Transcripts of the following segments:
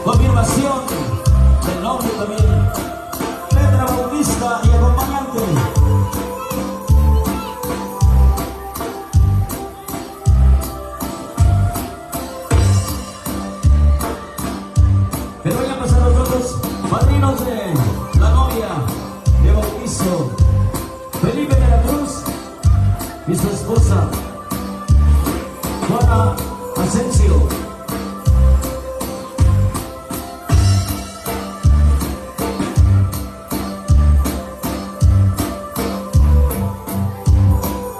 Confirmación del novio también. Letra bautista y acompañante. Que vayan a pasar los otros padrinos de la novia de bautizo, Felipe de la Cruz y su esposa Juana Asensio.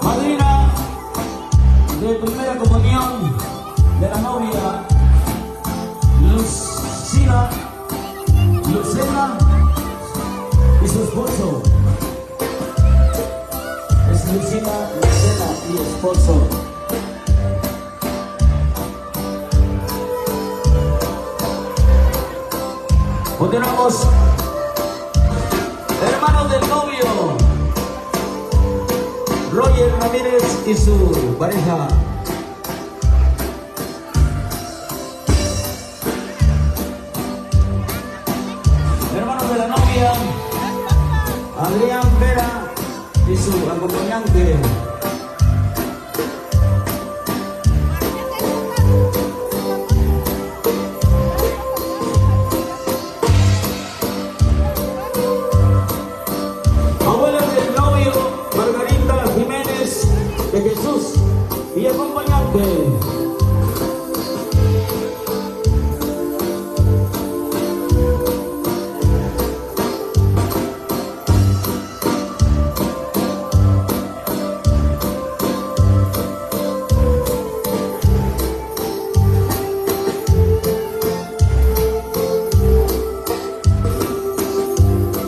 Madrina de primera comunión de la novia Lucena y su esposo. Es Lucena y esposo. Continuamos. Hermanos del novio, Roger Ramírez y su pareja. Hermanos de la novia, Adrián Vera y su acompañante. Abuela del novio, Margarita Jiménez de Jesús y acompañante.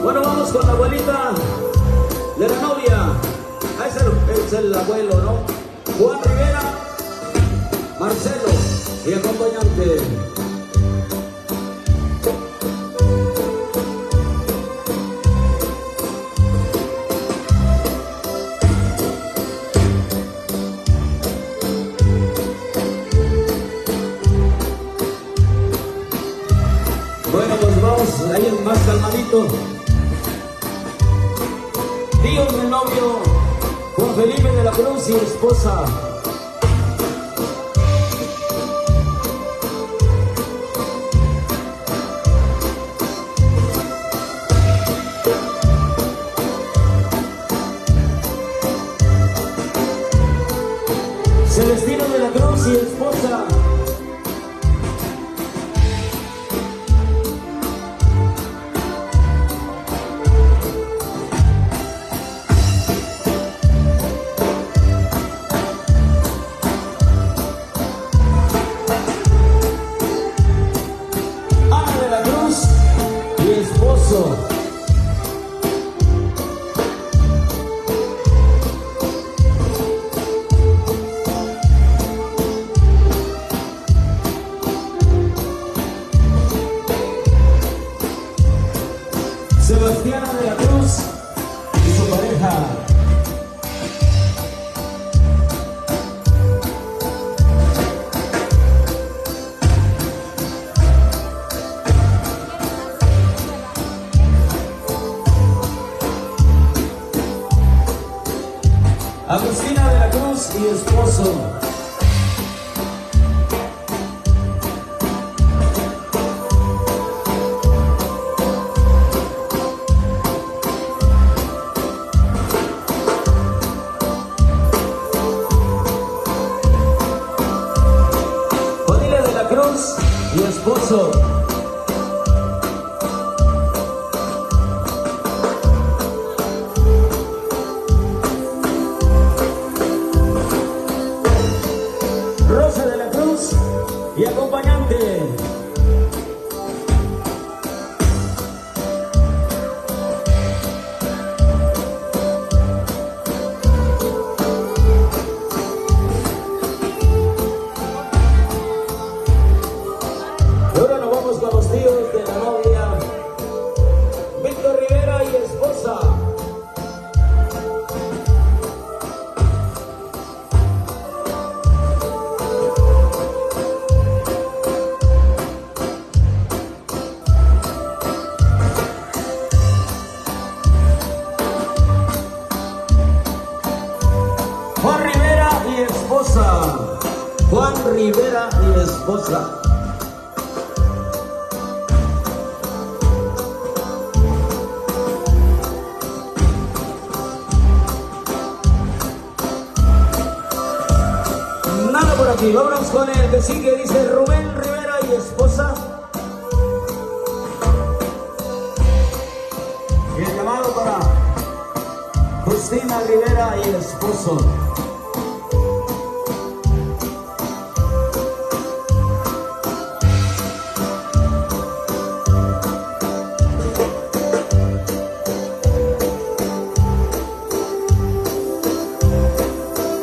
Bueno, vamos con la abuelita de la novia. Es el abuelo, ¿no? Juan Rivera, Marcelo y acompañante. Bueno, pues vamos ahí más calmadito. Tíos del novio, Juan Felipe de la Cruz y esposa. Celestino de la Cruz y esposa. Sebastiana de la Cruz y su pareja. Agustina de la Cruz y esposo. Odilia de la Cruz y esposo. Rosa de la Cruz y acompañante. esposa. Nada por aquí, vámonos con el que sigue, dice Rubén Rivera y esposa. Y el llamado para Justina Rivera y esposo.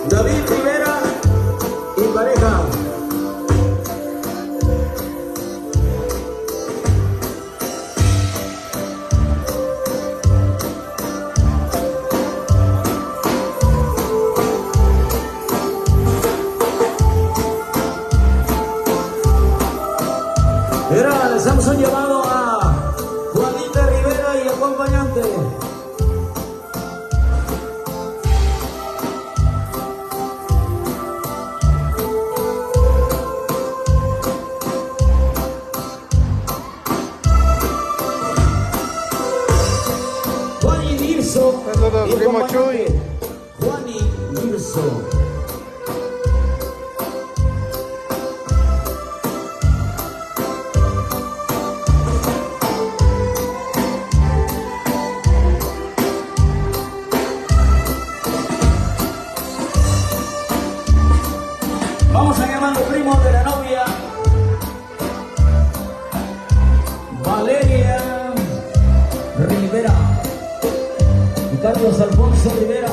David Rivera y pareja. Mira, les damos un llamado a Juanita Rivera y acompañante. Juan y Dirso y acompañante. Juan y Dirso. Vamos a llamar a los primos de la novia, Valeria Rivera y Carlos Alfonso Rivera.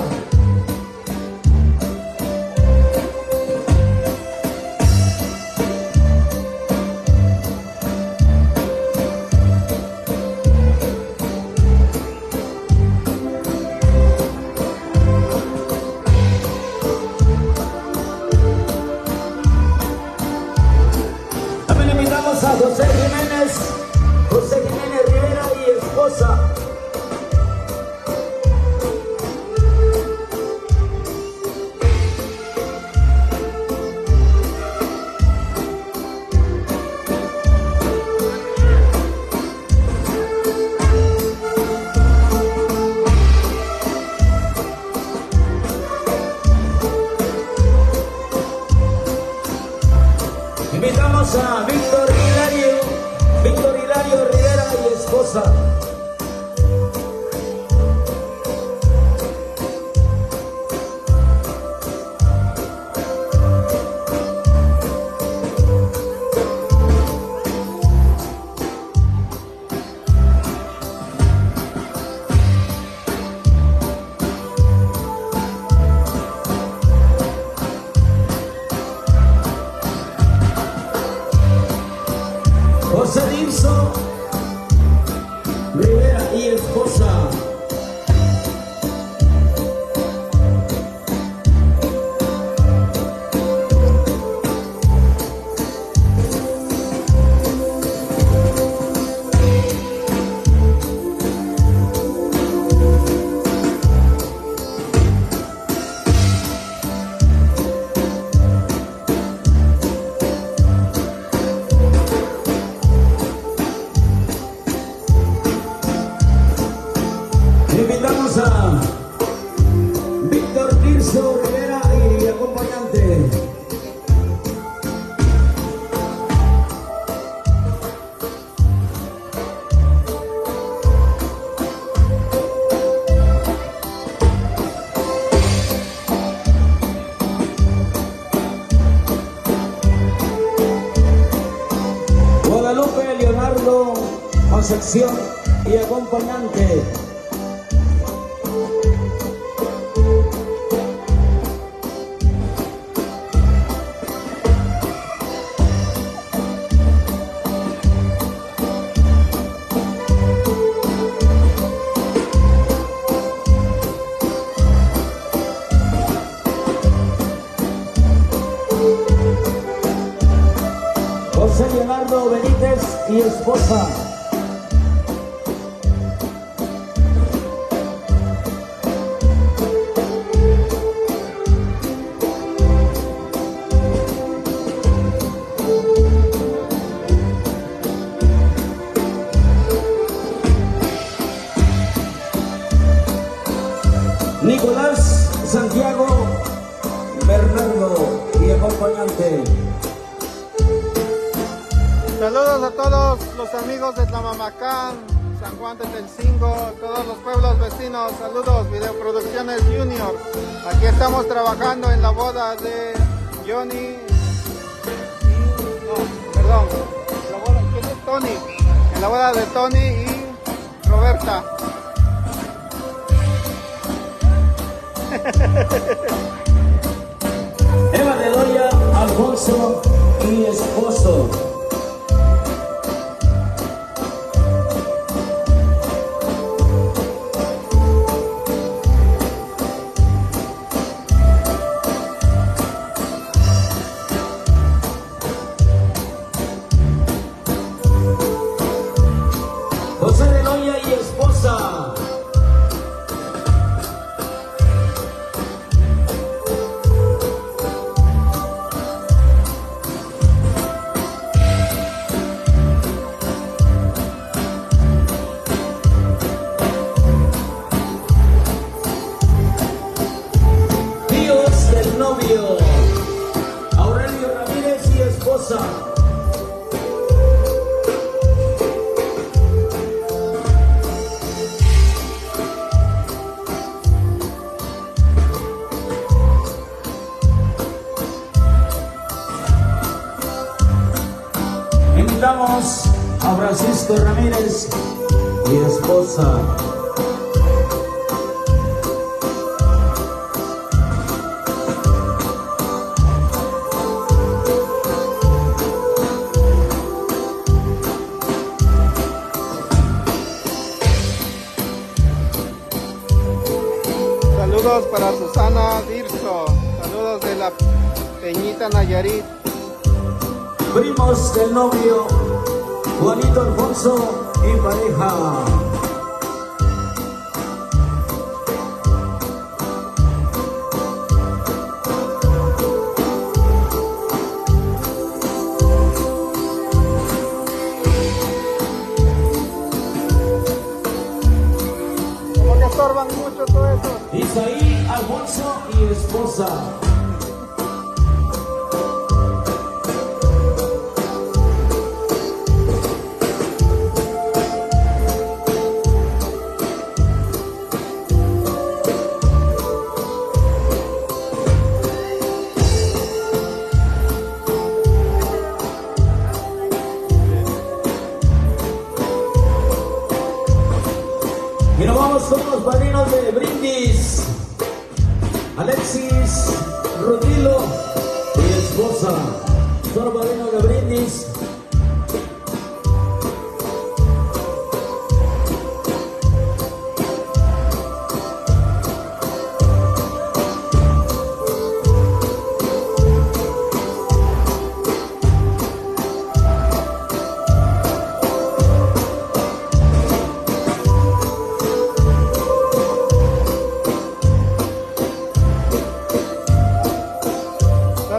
También invitamos a José Jiménez Rivera y esposa. Invitamos a Víctor Hilario Rivera y esposa. José Dirso Rivera y esposa. Invitamos a Víctor Dirso Rivera y acompañante. Guadalupe Leonardo Concepción y acompañante. José Leonardo Benítez y esposa. Saludos a todos los amigos de Tlamamacán, San Juan de Telcingo, todos los pueblos vecinos. Saludos, Videoproducciones Junior. Aquí estamos trabajando en la boda de Johnny ¿quién es Tony? En la boda de Tony y Roberta. Eva de Loya, Alfonso y esposo. José de Loya y esposa. Tíos del novio, Aurelio Ramírez y esposa. Invitamos a Francisco Ramírez y esposa. Saludos para Susana Dirso. Saludos de la Peñita Nayarit. Primos del novio, Juanito Alfonso y pareja. Como que estorban mucho todo eso. Isaí, Alfonso y esposa. Y nos vamos con los padrinos de brindis. Alexis, Rutilo y esposa. Son padrinos de brindis.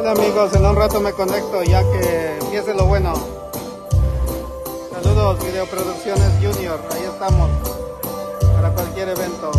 Amigos, en un rato me conecto ya que empiece lo bueno. Saludos, Videoproducciones Junior, ahí estamos para cualquier evento.